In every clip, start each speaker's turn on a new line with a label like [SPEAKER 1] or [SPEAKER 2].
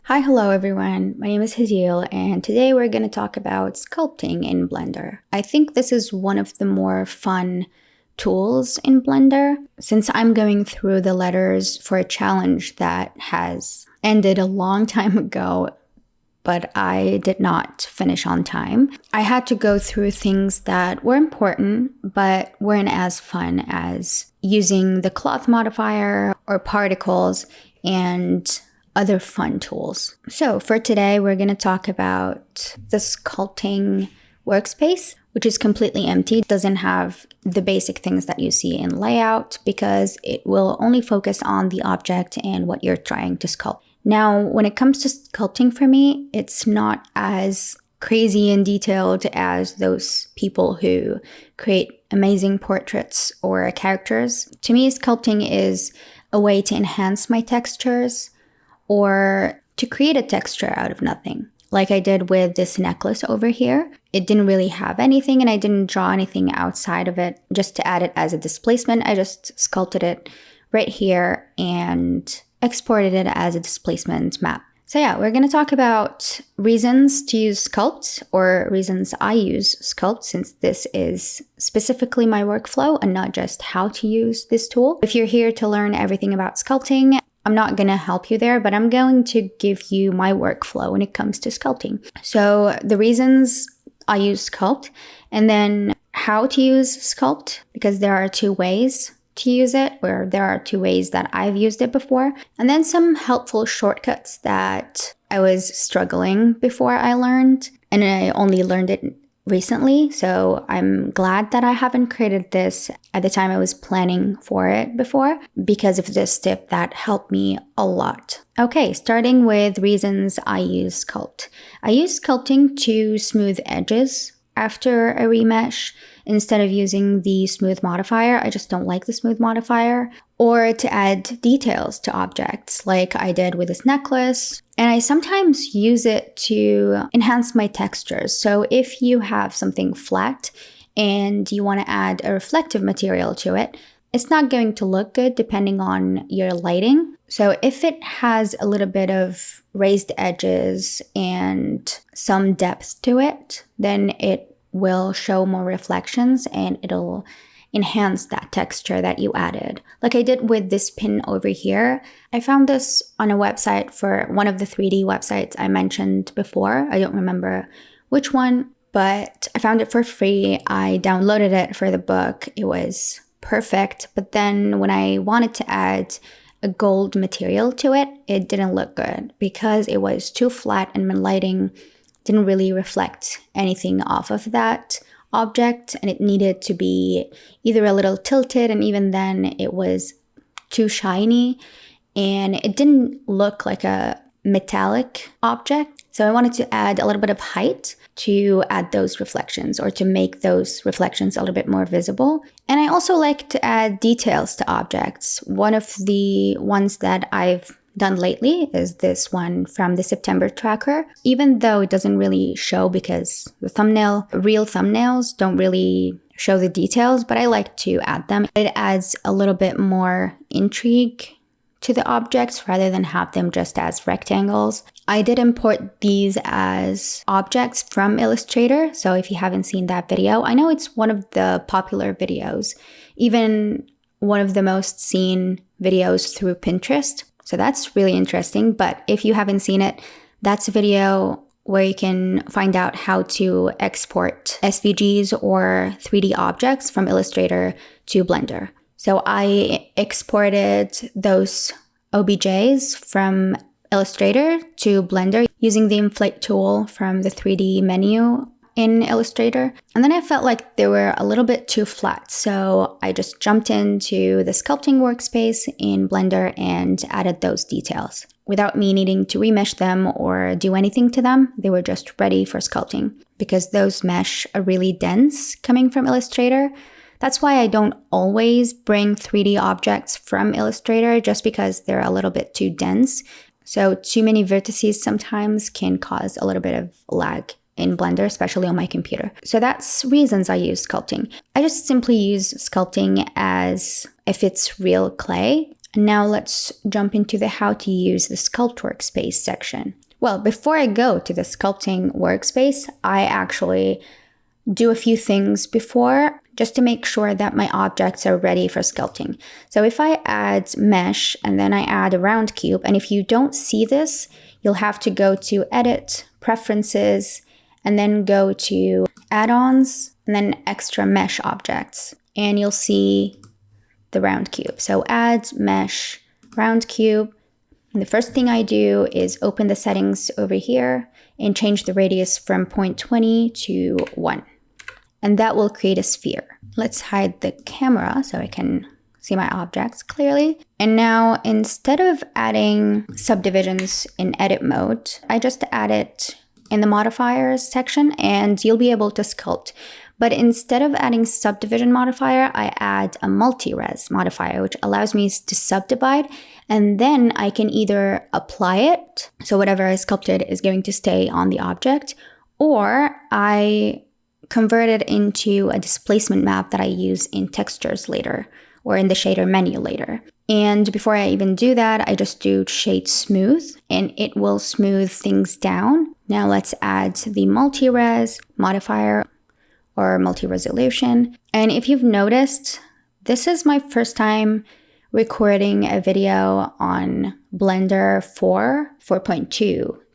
[SPEAKER 1] Hi, hello everyone. My name is Haziel, and today we're going to talk about sculpting in Blender. I think this is one of the more fun tools in Blender, since I'm going through the letters for a challenge that has ended a long time ago, but I did not finish on time. I had to go through things that were important, but weren't as fun as using the cloth modifier or particles and other fun tools. So for today, we're going to talk about the sculpting workspace, which is completely empty. It doesn't have the basic things that you see in layout because it will only focus on the object and what you're trying to sculpt. Now, when it comes to sculpting for me, it's not as crazy and detailed as those people who create amazing portraits or characters. To me, sculpting is a way to enhance my textures or to create a texture out of nothing. Like I did with this necklace over here. It didn't really have anything and I didn't draw anything outside of it just to add it as a displacement. I just sculpted it right here and exported it as a displacement map. So yeah, we're going to talk about reasons to use Sculpt, or reasons I use Sculpt, since this is specifically my workflow and not just how to use this tool. If you're here to learn everything about sculpting, I'm not going to help you there, but I'm going to give you my workflow when it comes to sculpting. So the reasons I use Sculpt, and then how to use Sculpt, because there are two ways to use it, or there are two ways that I've used it before, and then some helpful shortcuts that I was struggling before I learned, and I only learned it recently, so I'm glad that I haven't created this at the time I was planning for it before, because of this tip that helped me a lot. Okay, starting with reasons I use Sculpt. I use sculpting to smooth edges after a remesh instead of using the smooth modifier. I just don't like the smooth modifier. Or to add details to objects like I did with this necklace. And I sometimes use it to enhance my textures. So if you have something flat and you want to add a reflective material to it, it's not going to look good depending on your lighting. So if it has a little bit of raised edges and some depth to it, then it will show more reflections and it'll enhance that texture that you added. Like I did with this pin over here. I found this on a website for one of the 3D websites I mentioned before. I don't remember which one, but I found it for free. I downloaded it for the book. It was perfect. But then when I wanted to add a gold material to it, it didn't look good because it was too flat and my lighting didn't really reflect anything off of that object, and it needed to be either a little tilted, and even then it was too shiny and it didn't look like a metallic object. So I wanted to add a little bit of height to add those reflections, or to make those reflections a little bit more visible. And I also like to add details to objects. One of the ones that I've done lately is this one from the September tracker, even though it doesn't really show because the real thumbnails don't really show the details, but I like to add them. It adds a little bit more intrigue to the objects rather than have them just as rectangles. I did import these as objects from Illustrator, so if you haven't seen that video, I know it's one of the popular videos, even one of the most seen videos through Pinterest. So that's really interesting, but if you haven't seen it, that's a video where you can find out how to export SVGs or 3D objects from Illustrator to Blender. So I exported those OBJs from Illustrator to Blender using the inflate tool from the 3D menu in Illustrator. And then I felt like they were a little bit too flat. So I just jumped into the sculpting workspace in Blender and added those details. Without me needing to remesh them or do anything to them, they were just ready for sculpting. Because those mesh are really dense coming from Illustrator. That's why I don't always bring 3D objects from Illustrator, just because they're a little bit too dense. So too many vertices sometimes can cause a little bit of lag in Blender, especially on my computer. So that's reasons I use sculpting. I just simply use sculpting as if it's real clay. Now let's jump into the how to use the Sculpt workspace section. Well, before I go to the sculpting workspace, I actually do a few things before just to make sure that my objects are ready for sculpting. So if I add mesh and then I add a round cube, and if you don't see this, you'll have to go to Edit, Preferences, and then go to Add-ons, and then Extra Mesh Objects. And you'll see the round cube. So Add, Mesh, Round Cube. And the first thing I do is open the settings over here and change the radius from 0.20 to 1. And that will create a sphere. Let's hide the camera so I can see my objects clearly. And now instead of adding subdivisions in edit mode, I just add it in the modifiers section and you'll be able to sculpt. But instead of adding subdivision modifier, I add a multi-res modifier, which allows me to subdivide. And then I can either apply it, so whatever I sculpted is going to stay on the object, or I convert it into a displacement map that I use in textures later, or in the shader menu later. And before I even do that, I just do shade smooth, and it will smooth things down. Now let's add the multi-res modifier, or multi-resolution. And if you've noticed, this is my first time recording a video on Blender 4.2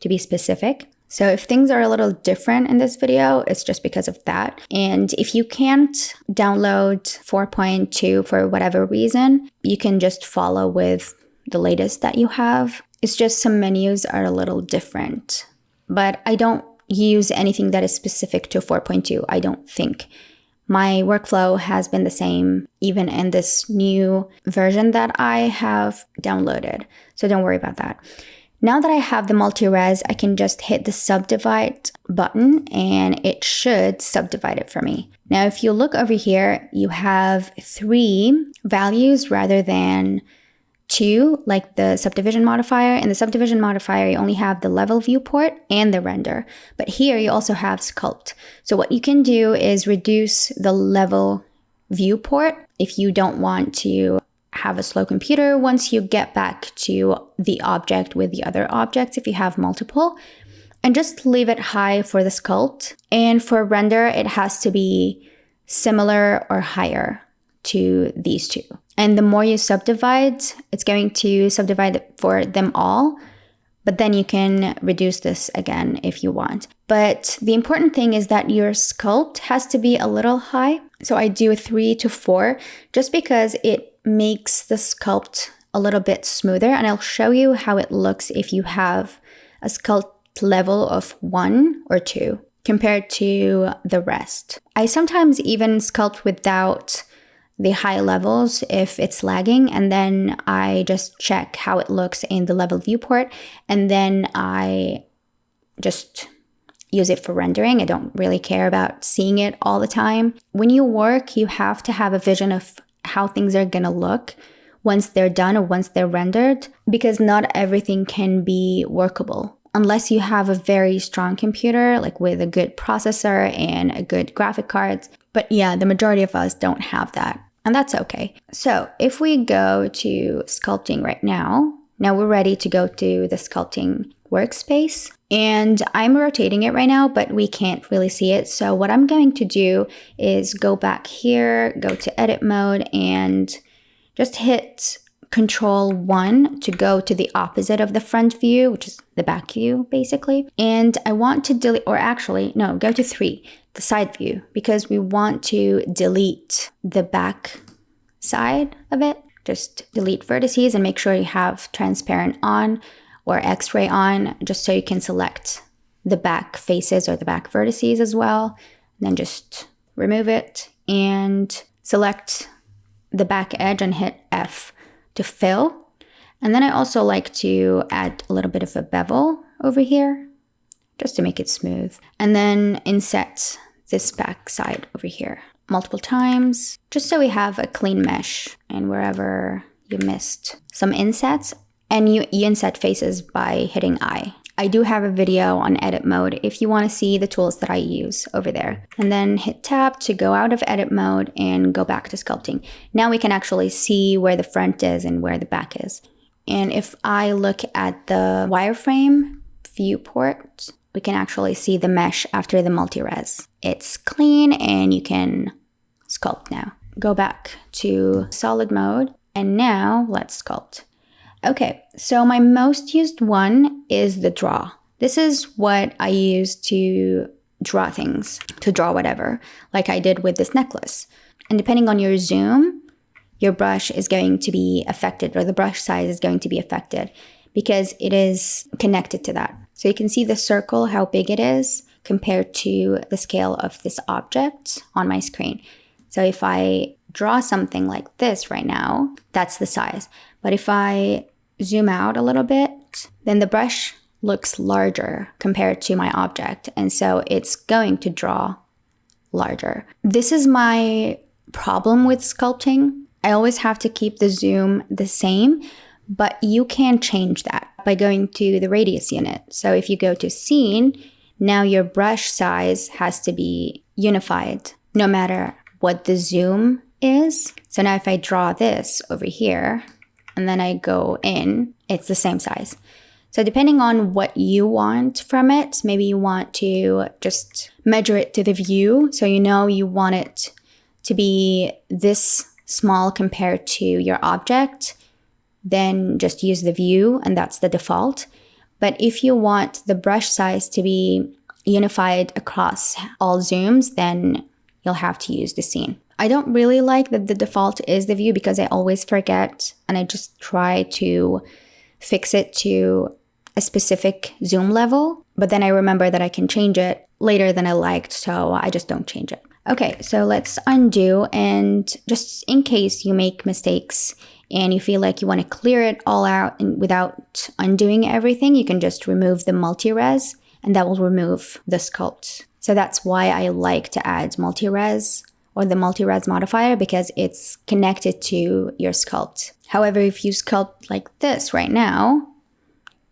[SPEAKER 1] to be specific. So if things are a little different in this video, it's just because of that. And if you can't download 4.2 for whatever reason, you can just follow with the latest that you have. It's just some menus are a little different, but I don't use anything that is specific to 4.2, I don't think. My workflow has been the same even in this new version that I have downloaded. So don't worry about that. Now that I have the multi-res, I can just hit the subdivide button and it should subdivide it for me. Now, if you look over here, you have 3 values rather than 2, like the subdivision modifier. In the subdivision modifier, you only have the level viewport and the render. But here you also have sculpt. So what you can do is reduce the level viewport if you don't want to have a slow computer once you get back to the object with the other objects if you have multiple. And just leave it high for the sculpt. And for render, it has to be similar or higher to these two. And the more you subdivide, it's going to subdivide for them all, but then you can reduce this again if you want. But the important thing is that your sculpt has to be a little high. So I do a 3 to 4 just because it makes the sculpt a little bit smoother. And I'll show you how it looks if you have a sculpt level of 1 or 2 compared to the rest. I sometimes even sculpt without the high levels if it's lagging, and then I just check how it looks in the level viewport, and then I just use it for rendering. I don't really care about seeing it all the time. When you work, you have to have a vision of how things are gonna look once they're done or once they're rendered, because not everything can be workable unless you have a very strong computer, like with a good processor and a good graphic card. But yeah, the majority of us don't have that. And that's okay. So if we go to sculpting right now we're ready to go to the sculpting workspace. And I'm rotating it right now, but we can't really see it. So what I'm going to do is go back here, go to edit mode, and just hit Control 1 to go to the opposite of the front view, which is the back view, basically. And I want to delete, or actually, no, go to 3, the side view, because we want to delete the back side of it. Just delete vertices and make sure you have transparent on or X-ray on, just so you can select the back faces or the back vertices as well. And then just remove it and select the back edge and hit F to fill. And then I also like to add a little bit of a bevel over here just to make it smooth. And then inset this back side over here multiple times, just so we have a clean mesh. And wherever you missed some insets, and you inset faces by hitting I. I do have a video on edit mode if you want to see the tools that I use over there. And then hit tab to go out of edit mode and go back to sculpting. Now we can actually see where the front is and where the back is. And if I look at the wireframe viewport, we can actually see the mesh after the multi-res. It's clean and you can sculpt now. Go back to solid mode and now let's sculpt. Okay, so my most used one is the draw. This is what I use to draw things, to draw whatever, like I did with this necklace. And depending on your zoom, your brush is going to be affected, or the brush size is going to be affected because it is connected to that. So you can see the circle, how big it is compared to the scale of this object on my screen. So if I draw something like this right now, that's the size. But if I zoom out a little bit, then the brush looks larger compared to my object. And so it's going to draw larger. This is my problem with sculpting. I always have to keep the zoom the same, but you can change that by going to the radius unit. So if you go to scene, now your brush size has to be unified no matter what the zoom is. So now if I draw this over here and then I go in, it's the same size. So depending on what you want from it, maybe you want to just measure it to the view. So you know you want it to be this small compared to your object, then just use the view and that's the default. But if you want the brush size to be unified across all zooms, then you'll have to use the scene. I don't really like that the default is the view because I always forget and I just try to fix it to a specific zoom level, but then I remember that I can change it later than I liked, so I just don't change it. Okay, so let's undo, and just in case you make mistakes and you feel like you want to clear it all out and without undoing everything, you can just remove the multi-res and that will remove the sculpt. So that's why I like to add multi-res or the multi-res modifier, because it's connected to your sculpt. However, if you sculpt like this right now,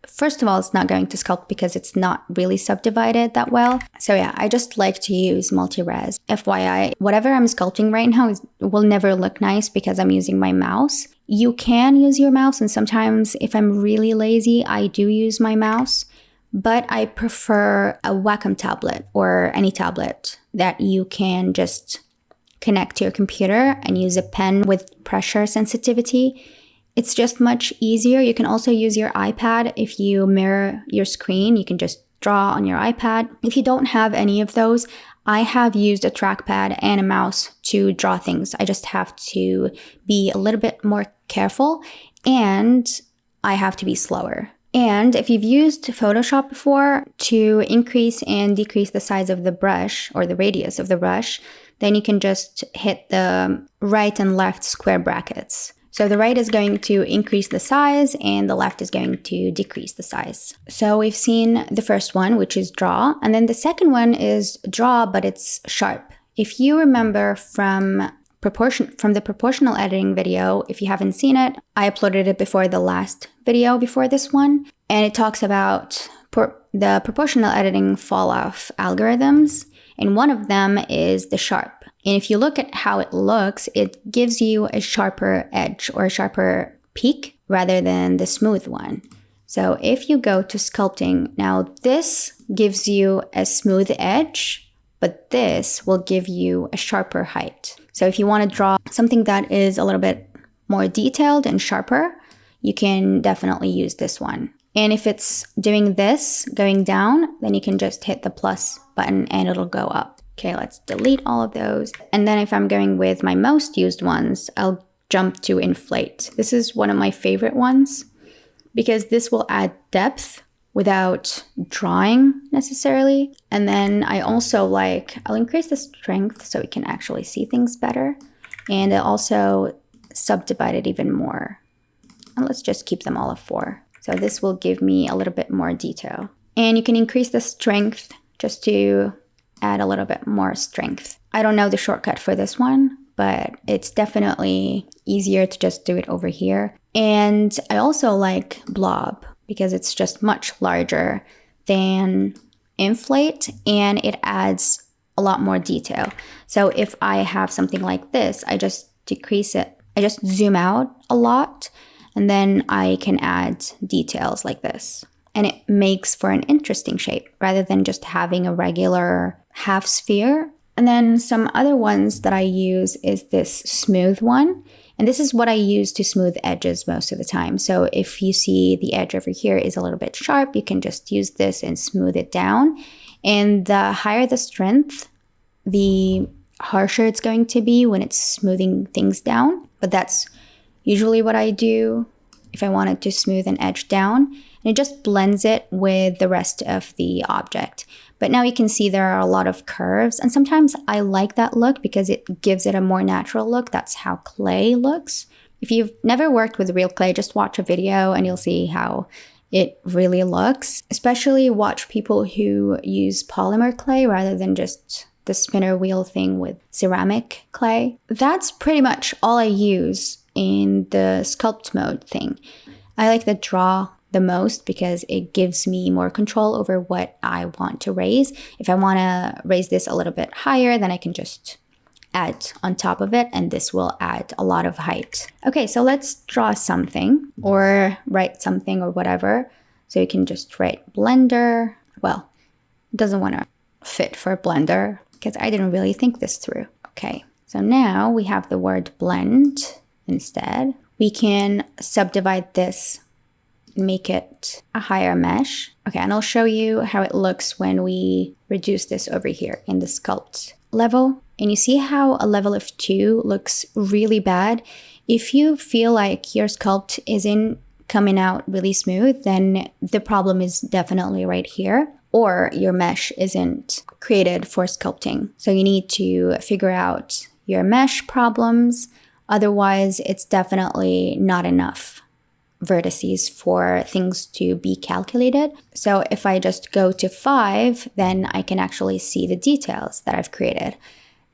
[SPEAKER 1] first of all, it's not going to sculpt because it's not really subdivided that well. So yeah, I just like to use multi-res. FYI, whatever I'm sculpting right now will never look nice because I'm using my mouse. You can use your mouse, and sometimes if I'm really lazy, I do use my mouse. But I prefer a Wacom tablet or any tablet that you can just connect to your computer and use a pen with pressure sensitivity. It's just much easier. You can also use your iPad. If you mirror your screen, you can just draw on your iPad. If you don't have any of those, I have used a trackpad and a mouse to draw things. I just have to be a little bit more careful and I have to be slower. And if you've used Photoshop before, to increase and decrease the size of the brush or the radius of the brush, then you can just hit the right and left square brackets. So the right is going to increase the size and the left is going to decrease the size. So we've seen the first one, which is draw. And then the second one is draw, but it's sharp. If you remember from the proportional editing video, if you haven't seen it, I uploaded it before the last video before this one. And it talks about the proportional editing fall off algorithms. And one of them is the sharp. And if you look at how it looks, it gives you a sharper edge or a sharper peak rather than the smooth one. So if you go to sculpting, now this gives you a smooth edge, but this will give you a sharper height. So if you want to draw something that is a little bit more detailed and sharper, you can definitely use this one. And if it's doing this, going down, then you can just hit the plus button and it'll go up. Okay, let's delete all of those. And then if I'm going with my most used ones, I'll jump to inflate. This is one of my favorite ones because this will add depth without drawing necessarily. And then I also I'll increase the strength so we can actually see things better. And I'll also subdivide it even more. And let's just keep them all at 4. So this will give me a little bit more detail. And you can increase the strength just to add a little bit more strength. I don't know the shortcut for this one, but it's definitely easier to just do it over here. And I also like blob because it's just much larger than inflate, and it adds a lot more detail. So if I have something like this, I just decrease it. I just zoom out a lot, and then I can add details like this. And it makes for an interesting shape rather than just having a regular half sphere. And then some other ones that I use is this smooth one. And this is what I use to smooth edges most of the time. So if you see the edge over here is a little bit sharp, you can just use this and smooth it down. And the higher the strength, the harsher it's going to be when it's smoothing things down. But that's usually what I do if I wanted to smooth an edge down. And it just blends it with the rest of the object. But now you can see there are a lot of curves, and sometimes I like that look because it gives it a more natural look. That's how clay looks. If you've never worked with real clay, just watch a video and you'll see how it really looks. Especially watch people who use polymer clay rather than just the spinner wheel thing with ceramic clay. That's pretty much all I use in the sculpt mode thing. I like the draw the most because it gives me more control over what I want to raise. If I want to raise this a little bit higher, then I can just add on top of it, and this will add a lot of height. Okay, so let's draw something or write something or whatever. So you can just write Blender. Well, it doesn't want to fit for Blender because I didn't really think this through. Okay, so now we have the word blend instead. We can subdivide this, make it a higher mesh. Okay, and I'll show you how it looks when we reduce this over here in the sculpt level. And you see how a level of 2 looks really bad? If you feel like your sculpt isn't coming out really smooth, then the problem is definitely right here, or your mesh isn't created for sculpting. So you need to figure out your mesh problems. Otherwise, it's definitely not enough vertices for things to be calculated. So if I just go to 5, then I can actually see the details that I've created.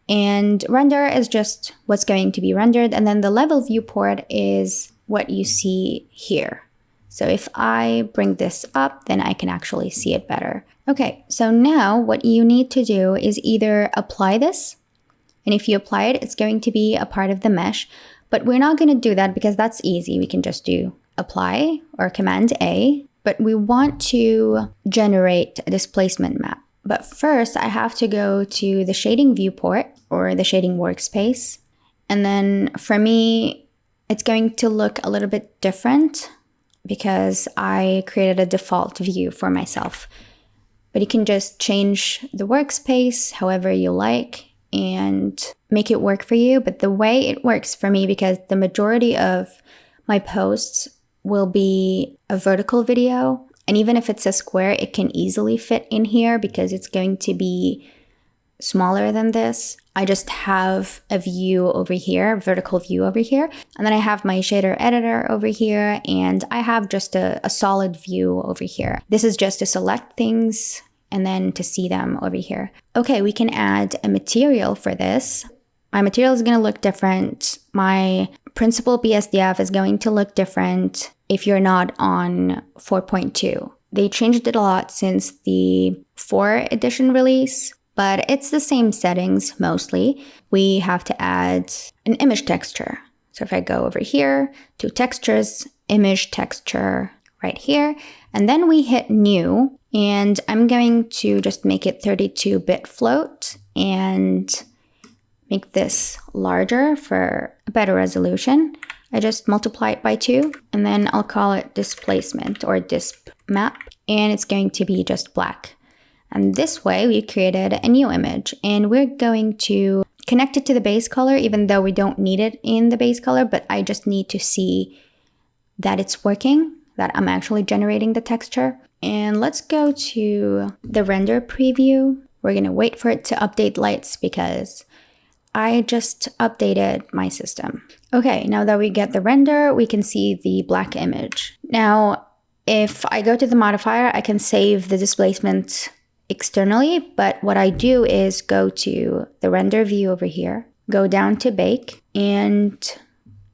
[SPEAKER 1] And render is just what's going to be rendered. And then the level viewport is what you see here. So if I bring this up, then I can actually see it better. Okay, so now what you need to do is either apply this, and if you apply it, it's going to be a part of the mesh. But we're not going to do that because that's easy. We can just do apply or Command A, but we want to generate a displacement map. But first I have to go to the shading viewport or the shading workspace. And then for me, it's going to look a little bit different because I created a default view for myself. But you can just change the workspace however you like and make it work for you. But the way it works for me, because the majority of my posts will be a vertical video. And even if it's a square, it can easily fit in here because it's going to be smaller than this. I just have a view over here, vertical view over here. And then I have my shader editor over here. And I have just a solid view over here. This is just to select things and then to see them over here. Okay, we can add a material for this. My material is going to look different. My principal BSDF is going to look different if you're not on 4.2. They changed it a lot since the 4 edition release, but it's the same settings mostly. We have to add an image texture. So if I go over here to textures, image texture right here, and then we hit new, and I'm going to just make it 32-bit float and make this larger for a better resolution. I just multiply it by 2, and then I'll call it displacement or disp map, and it's going to be just black. And this way we created a new image, and we're going to connect it to the base color even though we don't need it in the base color, but I just need to see that it's working, that I'm actually generating the texture. And let's go to the render preview. We're going to wait for it to update lights because I just updated my system. Okay, now that we get the render, we can see the black image. Now, if I go to the modifier, I can save the displacement externally, but what I do is go to the render view over here, go down to bake, and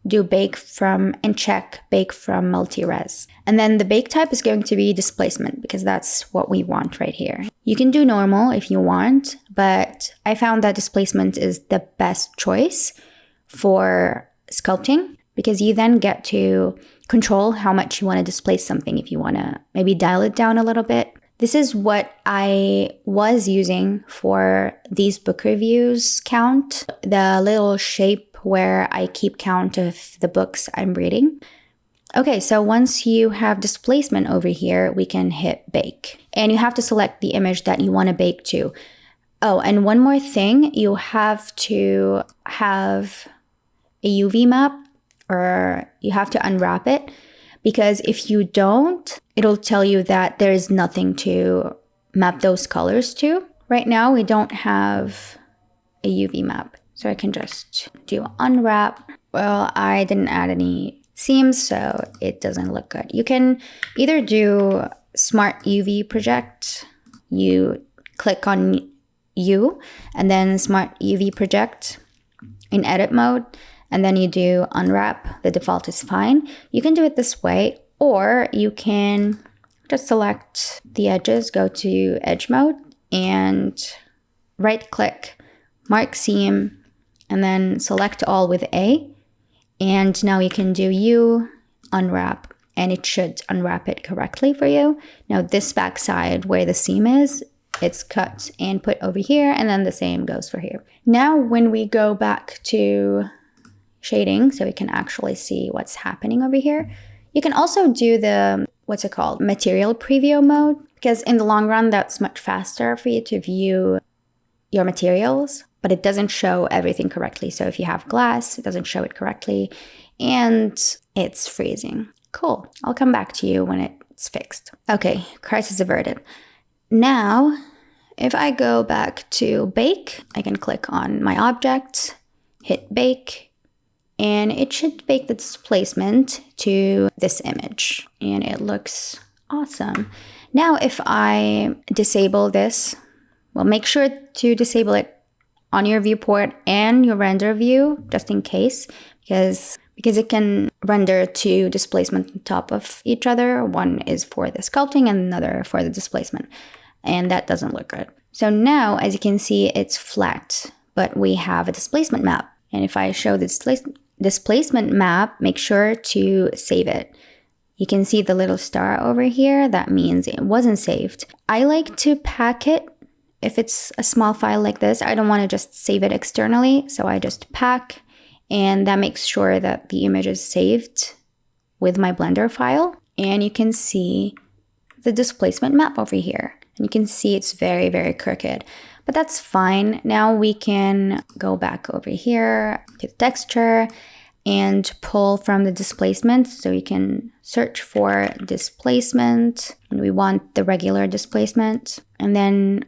[SPEAKER 1] do bake from and check bake from multi-res. And then the bake type is going to be displacement because that's what we want right here. You can do normal if you want, but I found that displacement is the best choice for sculpting because you then get to control how much you want to displace something if you want to maybe dial it down a little bit. This is what I was using for these book reviews count, the little shape where I keep count of the books I'm reading. Okay, so once you have displacement over here, we can hit bake. And you have to select the image that you want to bake to. Oh, and one more thing, you have to have a UV map or you have to unwrap it. Because if you don't, it'll tell you that there is nothing to map those colors to. Right now, we don't have a UV map. So I can just do unwrap. Well, I didn't add any seams, so it doesn't look good. You can either do Smart UV Project. You click on U and then Smart UV Project in edit mode. And then you do unwrap. The default is fine. You can do it this way, or you can just select the edges, go to edge mode and right click, mark seam, and then select all with A. And now you can do U, unwrap, and it should unwrap it correctly for you. Now this back side where the seam is, it's cut and put over here, and then the same goes for here. Now when we go back to shading so we can actually see what's happening over here. You can also do the, what's it called, material preview mode, because in the long run, that's much faster for you to view your materials, but it doesn't show everything correctly. So if you have glass, it doesn't show it correctly and it's freezing. Cool. I'll come back to you when it's fixed. Okay, crisis averted. Now, if I go back to bake, I can click on my object, hit bake, and it should bake the displacement to this image. And it looks awesome. Now, if I disable this, well, make sure to disable it on your viewport and your render view, just in case, because it can render two displacements on top of each other. One is for the sculpting and another for the displacement. And that doesn't look good. So now, as you can see, it's flat, but we have a displacement map. And if I show the displacement map, make sure to save it. You can see the little star over here. That means it wasn't saved. I like to pack it if it's a small file like this. I don't want to just save it externally, so I just pack, and that makes sure that the image is saved with my Blender file. And you can see the displacement map over here. And you can see it's very, very crooked. But that's fine. Now we can go back over here to the texture and pull from the displacement. So we can search for displacement, and we want the regular displacement, and then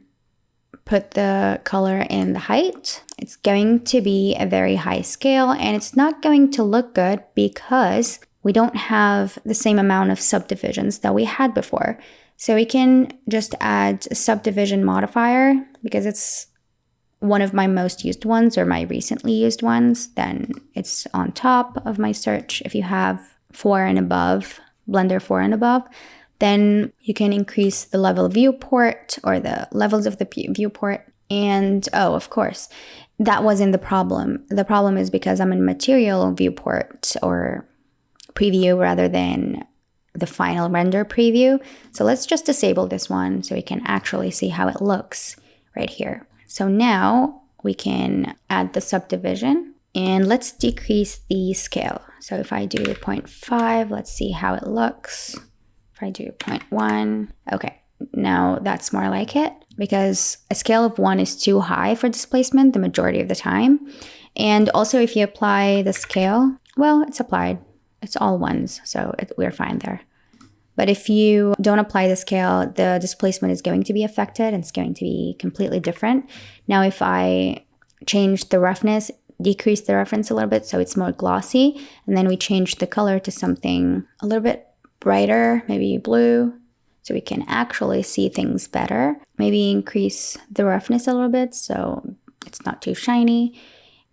[SPEAKER 1] put the color in the height. It's going to be a very high scale, and it's not going to look good because we don't have the same amount of subdivisions that we had before. So we can just add a subdivision modifier because it's one of my most used ones or my recently used ones. Then it's on top of my search. If you have 4 and above, Blender 4 and above, then you can increase the level of viewport or the levels of the viewport. And oh, of course, that wasn't the problem. The problem is because I'm in material viewport or preview rather than the final render preview. So let's just disable this one so we can actually see how it looks right here. So now we can add the subdivision and let's decrease the scale. So if I do 0.5, let's see how it looks. If I do 0.1, okay, now that's more like it because a scale of 1 is too high for displacement the majority of the time. And also if you apply the scale, well, it's applied. It's all ones, so we're fine there. But if you don't apply the scale, the displacement is going to be affected and it's going to be completely different. Now, if I change the roughness, decrease the roughness a little bit so it's more glossy, and then we change the color to something a little bit brighter, maybe blue, so we can actually see things better. Maybe increase the roughness a little bit so it's not too shiny,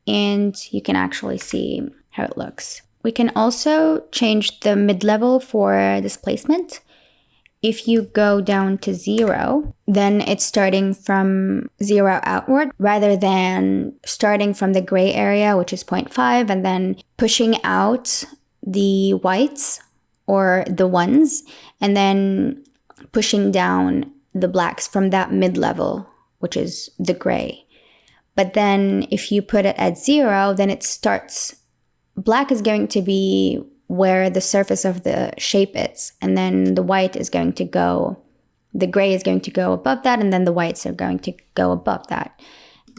[SPEAKER 1] and you can actually see how it looks. We can also change the mid-level for displacement. If you go down to 0, then it's starting from 0 outward rather than starting from the gray area, which is 0.5, and then pushing out the whites or the ones, and then pushing down the blacks from that mid-level, which is the gray. But then if you put it at 0, then it starts, black is going to be where the surface of the shape is, and then the white is going to go, the gray is going to go above that, and then the whites are going to go above that.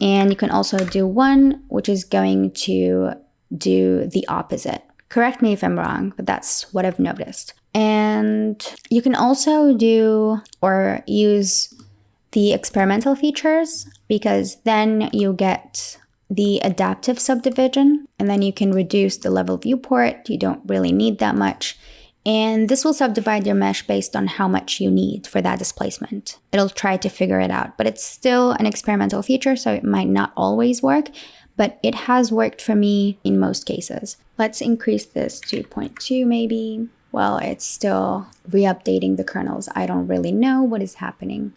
[SPEAKER 1] And you can also do 1, which is going to do the opposite. Correct me if I'm wrong, but that's what I've noticed. And you can also do or use the experimental features, because then you get the adaptive subdivision, and then you can reduce the level viewport. You don't really need that much. And this will subdivide your mesh based on how much you need for that displacement. It'll try to figure it out, but it's still an experimental feature, so it might not always work, but it has worked for me in most cases. Let's increase this to 0.2 maybe. Well, it's still re-updating the kernels. I don't really know what is happening,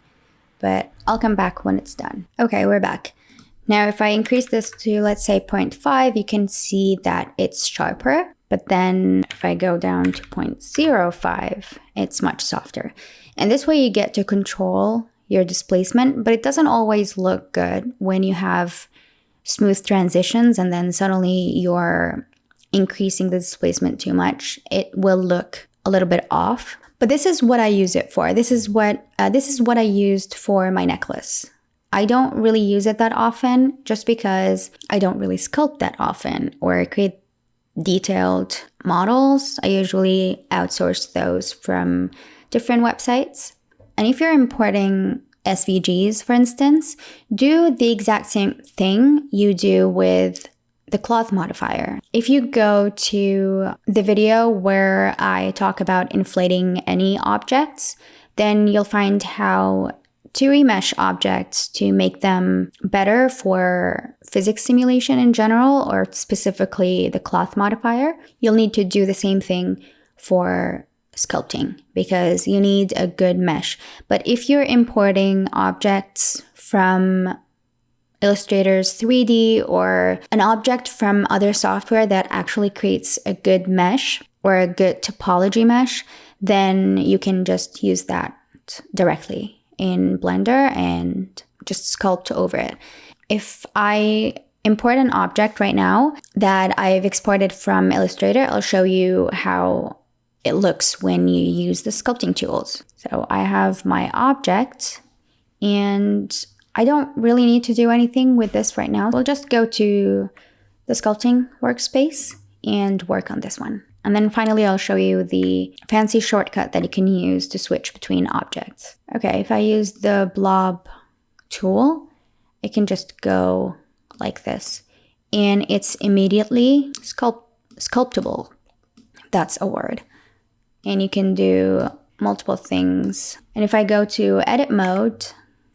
[SPEAKER 1] but I'll come back when it's done. Okay, we're back. Now, if I increase this to, let's say, 0.5, you can see that it's sharper. But then if I go down to 0.05, it's much softer. And this way you get to control your displacement, but it doesn't always look good when you have smooth transitions and then suddenly you're increasing the displacement too much. It will look a little bit off. But this is what I use it for. This is what I used for my necklace. I don't really use it that often just because I don't really sculpt that often or create detailed models. I usually outsource those from different websites. And if you're importing SVGs, for instance, do the exact same thing you do with the cloth modifier. If you go to the video where I talk about inflating any objects, then you'll find how to remesh objects to make them better for physics simulation in general, or specifically the cloth modifier. You'll need to do the same thing for sculpting because you need a good mesh. But if you're importing objects from Illustrator's 3D or an object from other software that actually creates a good mesh or a good topology mesh, then you can just use that directly in Blender and just sculpt over it. If I import an object right now that I've exported from Illustrator, I'll show you how it looks when you use the sculpting tools. So I have my object and I don't really need to do anything with this right now. We'll just go to the sculpting workspace and work on this one. And then finally, I'll show you the fancy shortcut that you can use to switch between objects. Okay, if I use the blob tool, I can just go like this. And it's immediately sculptable. That's a word. And you can do multiple things. And if I go to edit mode,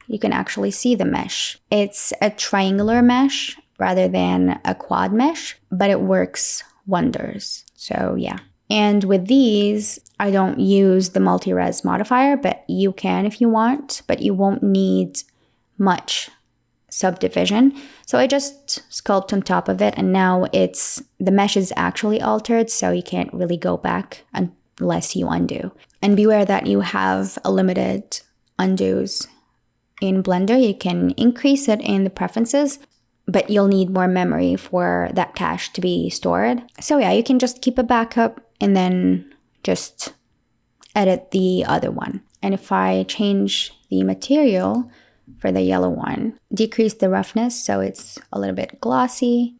[SPEAKER 1] you can actually see the mesh. It's a triangular mesh rather than a quad mesh, but it works wonders. So yeah. And with these, I don't use the multi-res modifier, but you can if you want, but you won't need much subdivision. So I just sculpt on top of it, and now the mesh is actually altered, so you can't really go back unless you undo. And beware that you have a limited undos in Blender. You can increase it in the preferences, but you'll need more memory for that cache to be stored. So yeah, you can just keep a backup and then just edit the other one. And if I change the material for the yellow one, decrease the roughness so it's a little bit glossy.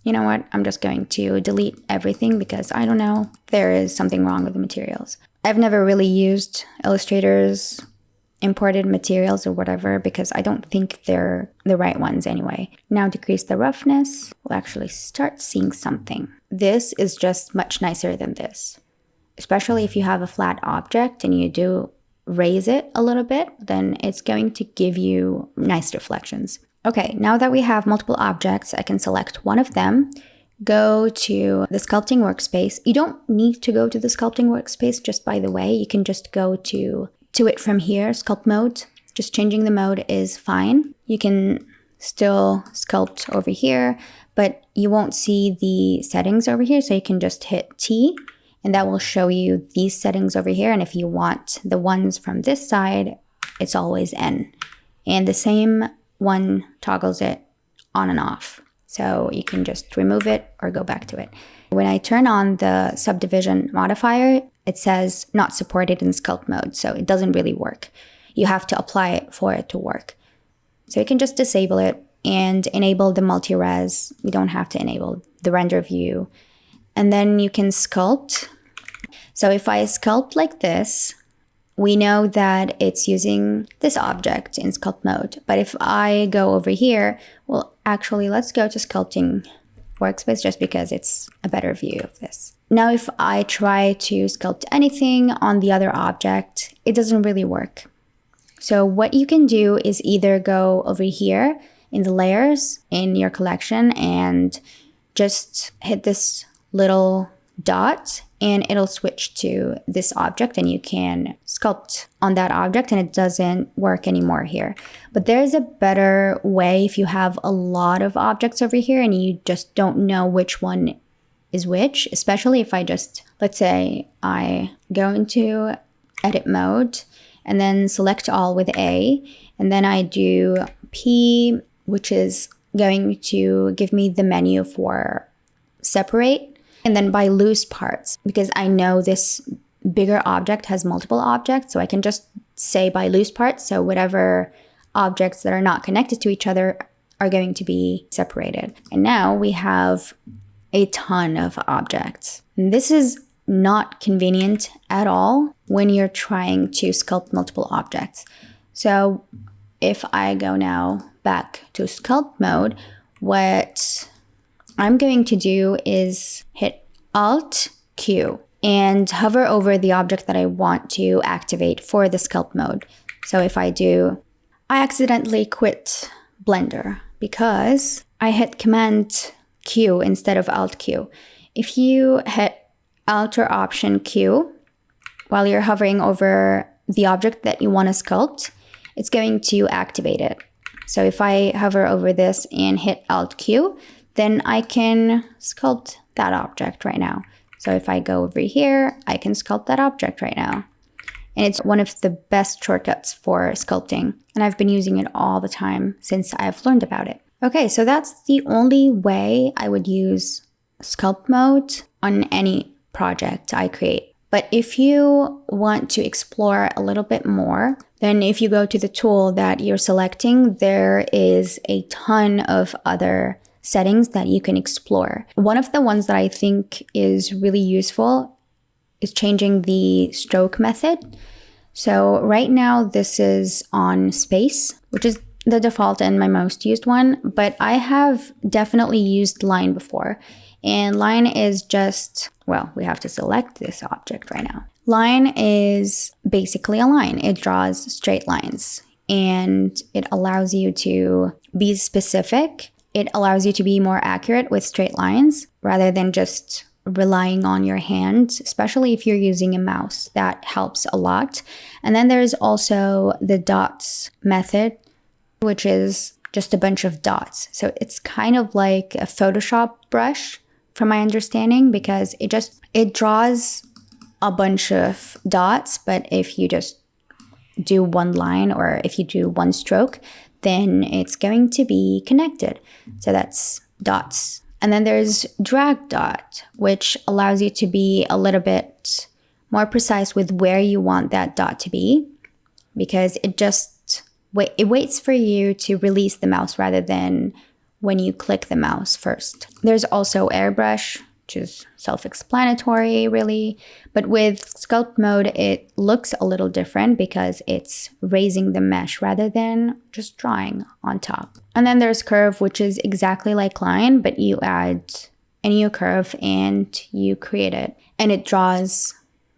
[SPEAKER 1] You know what? I'm just going to delete everything because I don't know, there is something wrong with the materials. I've never really used Illustrator's imported materials or whatever because I don't think they're the right ones anyway. Now decrease the roughness. We'll actually start seeing something. This is just much nicer than this. Especially if you have a flat object and you do raise it a little bit, then it's going to give you nice reflections. Okay, now that we have multiple objects, I can select one of them, go to the sculpting workspace. You don't need to go to the sculpting workspace, just by the way. You can just go to it from here, sculpt mode. Just changing the mode is fine. You can still sculpt over here, but you won't see the settings over here. So you can just hit T and that will show you these settings over here. And if you want the ones from this side, it's always N. And the same one toggles it on and off. So you can just remove it or go back to it. When I turn on the subdivision modifier, it says not supported in sculpt mode. So it doesn't really work. You have to apply it for it to work. So you can just disable it and enable the multi-res. We don't have to enable the render view. And then you can sculpt. So if I sculpt like this, we know that it's using this object in sculpt mode. But if I go over here, well, actually, let's go to sculpting workspace just because it's a better view of this. Now, if I try to sculpt anything on the other object, it doesn't really work. So what you can do is either go over here in the layers in your collection and just hit this little dot and it'll switch to this object and you can sculpt on that object and it doesn't work anymore here. But there's a better way if you have a lot of objects over here and you just don't know which one is which, especially if I just, let's say I go into edit mode and then select all with A, and then I do P, which is going to give me the menu for separate, and then by loose parts, because I know this bigger object has multiple objects, so I can just say by loose parts, so whatever objects that are not connected to each other are going to be separated. And now we have a ton of objects. And this is not convenient at all when you're trying to sculpt multiple objects. So if I go now back to sculpt mode, what I'm going to do is hit Alt Q and hover over the object that I want to activate for the sculpt mode. So if I accidentally quit Blender because I hit Command Q instead of Alt Q. If you hit Alt or Option Q while you're hovering over the object that you want to sculpt, it's going to activate it. So if I hover over this and hit Alt Q, then I can sculpt that object right now. So if I go over here, I can sculpt that object right now. And it's one of the best shortcuts for sculpting. And I've been using it all the time since I've learned about it. Okay, so that's the only way I would use sculpt mode on any project I create. But if you want to explore a little bit more, then if you go to the tool that you're selecting, there is a ton of other settings that you can explore. One of the ones that I think is really useful is changing the stroke method. So right now this is on space, which is the default and my most used one, but I have definitely used line before. And line is just, well, we have to select this object right now. Line is basically a line. It draws straight lines and it allows you to be specific. It allows you to be more accurate with straight lines rather than just relying on your hand, especially if you're using a mouse. That helps a lot. And then there's also the dots method, which is just a bunch of dots. So it's kind of like a Photoshop brush from my understanding, because it draws a bunch of dots, but if you just do one line or if you do one stroke, then it's going to be connected. So that's dots. And then there's drag dot, which allows you to be a little bit more precise with where you want that dot to be, because it waits for you to release the mouse rather than when you click the mouse first. There's also airbrush, which is self-explanatory really, but with sculpt mode, it looks a little different because it's raising the mesh rather than just drawing on top. And then there's curve, which is exactly like line, but you add a new curve and you create it, and it draws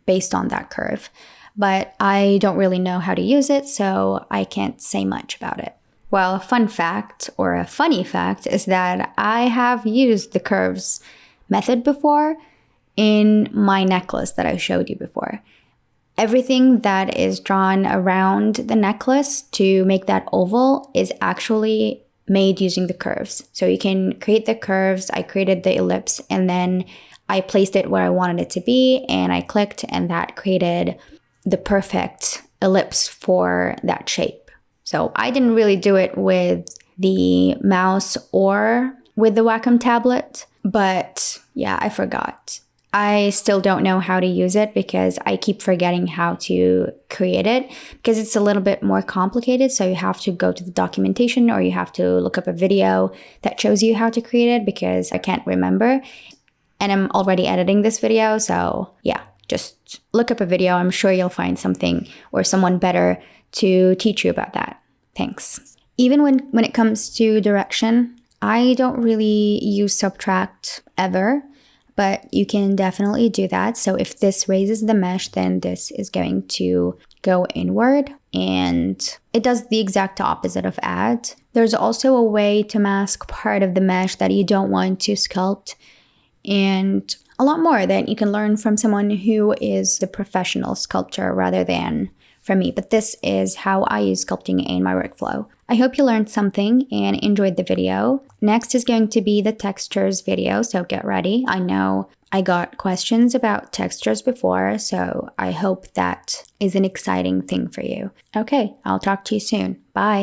[SPEAKER 1] based on that curve. But I don't really know how to use it, so I can't say much about it. Well, a fun fact or a funny fact is that I have used the curves method before in my necklace that I showed you before. Everything that is drawn around the necklace to make that oval is actually made using the curves. So you can create the curves. I created the ellipse and then I placed it where I wanted it to be and I clicked and that created the perfect ellipse for that shape. So I didn't really do it with the mouse or with the Wacom tablet, but yeah, I forgot. I still don't know how to use it because I keep forgetting how to create it because it's a little bit more complicated. So you have to go to the documentation or you have to look up a video that shows you how to create it because I can't remember. And I'm already editing this video. So yeah, just look up a video. I'm sure you'll find something or someone better to teach you about that. Thanks. Even when it comes to direction, I don't really use subtract ever. But you can definitely do that. So if this raises the mesh, then this is going to go inward and it does the exact opposite of add. There's also a way to mask part of the mesh that you don't want to sculpt and a lot more that you can learn from someone who is the professional sculptor rather than from me. But this is how I use sculpting in my workflow. I hope you learned something and enjoyed the video. Next is going to be the textures video, so get ready. I know I got questions about textures before, so I hope that is an exciting thing for you. Okay, I'll talk to you soon. Bye.